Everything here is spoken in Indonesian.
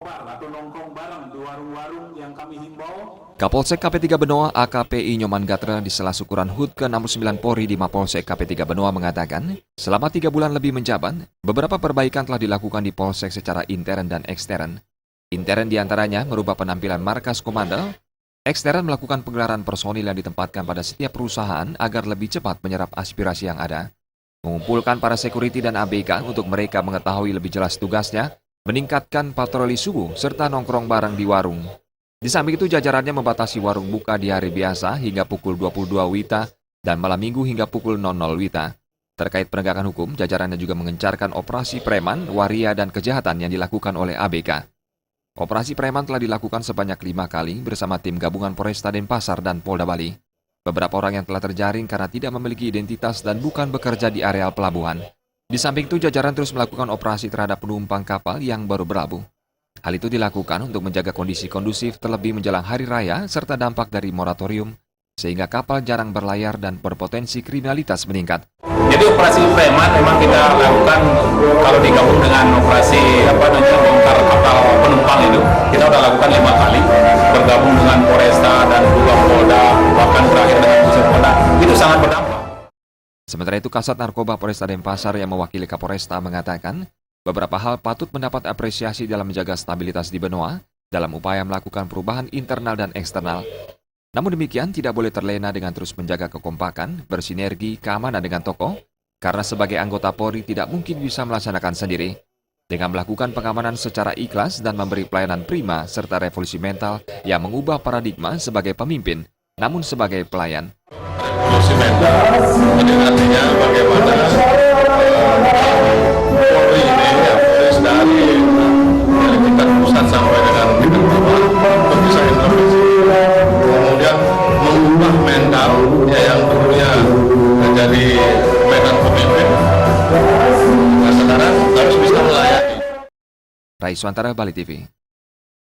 atau nongkrong bareng di warung-warung yang kami himbau. Kapolsek KP3 Benoa AKPI Nyoman Gatra di sela syukuran HUT ke-69 Polri di Mapolsek KP3 Benoa mengatakan, selama 3 bulan lebih menjabat, beberapa perbaikan telah dilakukan di Polsek secara intern dan ekstern. Intern diantaranya merubah penampilan markas komando, ekstern melakukan penggelaran personil yang ditempatkan pada setiap perusahaan agar lebih cepat menyerap aspirasi yang ada. Mengumpulkan para security dan ABK untuk mereka mengetahui lebih jelas tugasnya, meningkatkan patroli subuh serta nongkrong bareng di warung. Di samping itu jajarannya membatasi warung buka di hari biasa hingga pukul 22 WITA dan malam minggu hingga pukul 00 WITA. Terkait penegakan hukum, jajarannya juga mengencarkan operasi preman, waria dan kejahatan yang dilakukan oleh ABK. Operasi preman telah dilakukan sebanyak 5 kali bersama tim gabungan Polresta Denpasar dan Polda Bali. Beberapa orang yang telah terjaring karena tidak memiliki identitas dan bukan bekerja di areal pelabuhan. Di samping itu, jajaran terus melakukan operasi terhadap penumpang kapal yang baru berlabuh. Hal itu dilakukan untuk menjaga kondisi kondusif terlebih menjelang hari raya serta dampak dari moratorium, sehingga kapal jarang berlayar dan berpotensi kriminalitas meningkat. Jadi operasi preman memang kita lakukan kalau digabung dengan operasi bongkar kapal penumpang itu, kita sudah lakukan 5 kali, bergabung dengan Polresta dan juga Polda, bahkan terakhir dengan Pusat Polda, itu sangat berdampak. Sementara itu, Kasat Narkoba Polresta Denpasar yang mewakili Kapolresta mengatakan, beberapa hal patut mendapat apresiasi dalam menjaga stabilitas di Benoa dalam upaya melakukan perubahan internal dan eksternal. Namun demikian, tidak boleh terlena dengan terus menjaga kekompakan, bersinergi, keamanan dengan tokoh, karena sebagai anggota Polri tidak mungkin bisa melaksanakan sendiri. Dengan melakukan pengamanan secara ikhlas dan memberi pelayanan prima serta revolusi mental yang mengubah paradigma sebagai pemimpin, namun sebagai pelayan. Revolusi mental, jadi artinya bagaimana Polri ini, Polres dari tingkat pusat sampai dengan tingkat bawah untuk bisa intervensi, kemudian mengubah mental yang dulunya menjadi medan pemimpin, nah sekarang harus bisa melayani. Raiswantara, Bali TV.